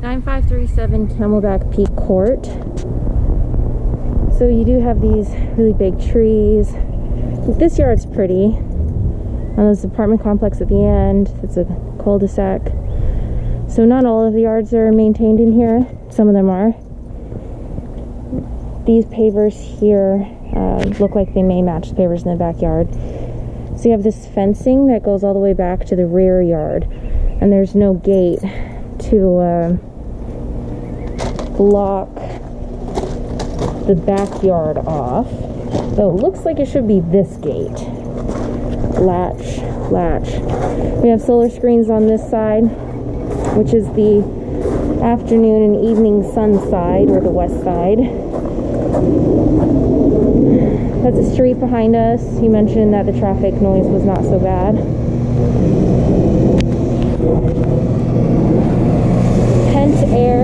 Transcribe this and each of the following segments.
9537 Camelback Peak Court. So you do have these really big trees. This yard's pretty. And there's an apartment complex at the end. It's a cul-de-sac. So not all of the yards are maintained in here. Some of them are. These pavers here look like they may match the pavers in the backyard. So you have this fencing that goes all the way back to the rear yard. And there's no gate to block the backyard off. So it looks like it should be this gate. Latch. We have solar screens on this side, which is the afternoon and evening sun side, or the west side. That's a street behind us. You mentioned that the traffic noise was not so bad. Pent air.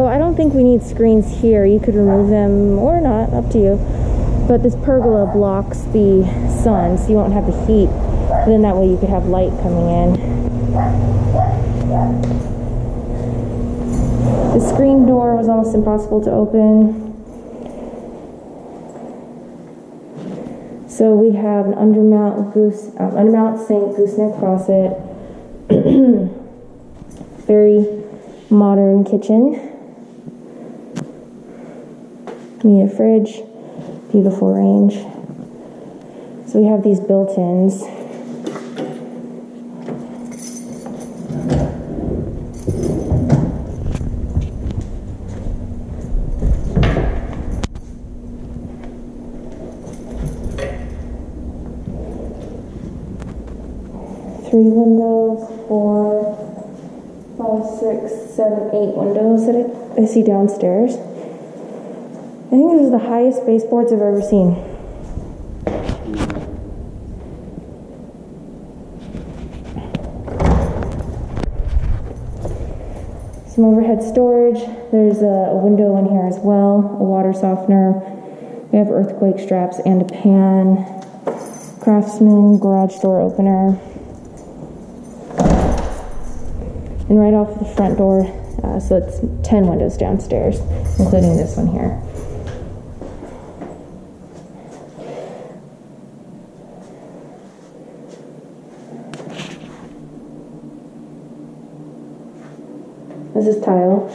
I don't think we need screens here. You could remove them or not, up to you. But this pergola blocks the sun, so you won't have the heat. But then that way you could have light coming in. The screen door was almost impossible to open. So we have an undermount sink, gooseneck faucet, very modern kitchen. We need a fridge, beautiful range. So we have these built-ins. Three windows, 4, 5, 6, 7, 8 windows that I see downstairs. I think this is the highest baseboards I've ever seen. Some overhead storage. There's a window in here as well, a water softener. We have earthquake straps and a pan. Craftsman garage door opener. And right off the front door, so it's 10 windows downstairs, including this one here. This is tile.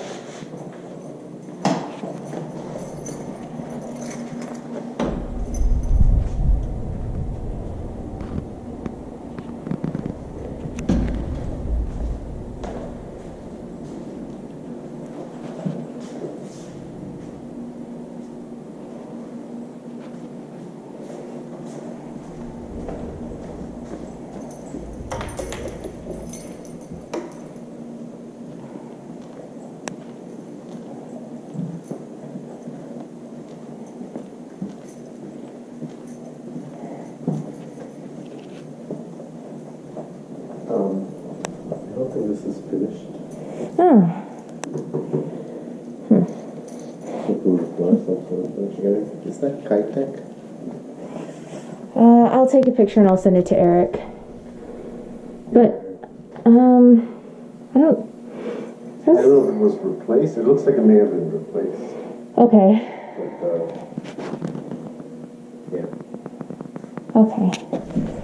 I don't think this is finished. Oh. Is that Kitec? I'll take a picture and I'll send it to Eric. But, I don't know if it was replaced. It looks like it may have been replaced. Okay. But, yeah. Okay.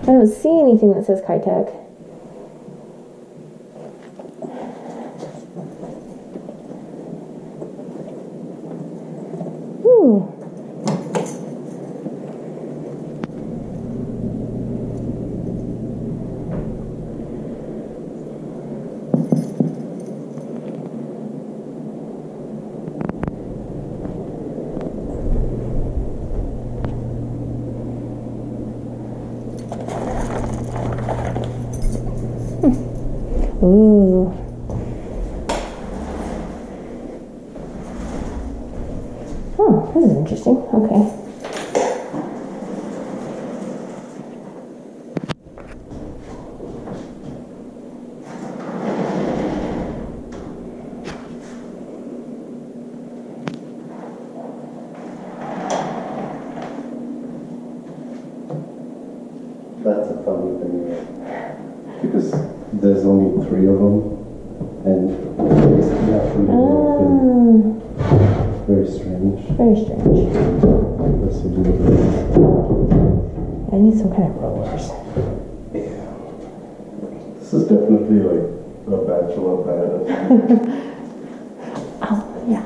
I don't see anything that says Kitec. Ooh. Ooh. This is interesting. Okay. That's a funny thing, because there's only 3 of them, and it's naturally open. Very strange. Very strange. Let's see, do this. I need some kind of rollers. Yeah. This is definitely like a bachelor pad. Oh, yeah.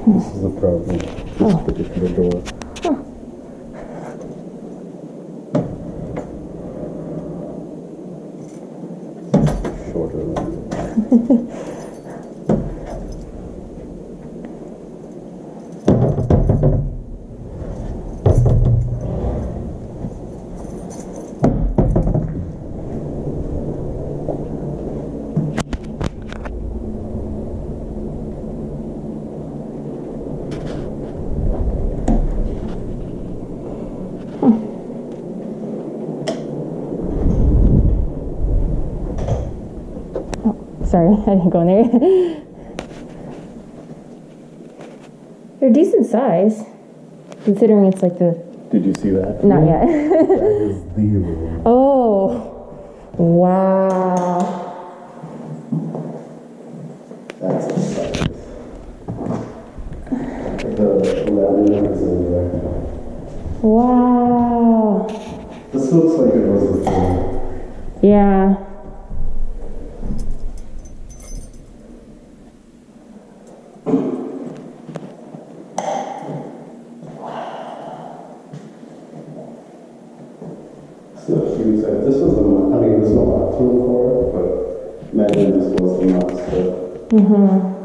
This is the problem. This particular door. Shorter than Sorry, I didn't go in there. They're decent size, considering it's like the... Did you see that? Not yet. That is the room. Oh, wow. That's a size. The lavender is in there. Wow. This looks like it was before. Yeah. This was the, I mean, there's no bathroom for it, but imagine this was the master.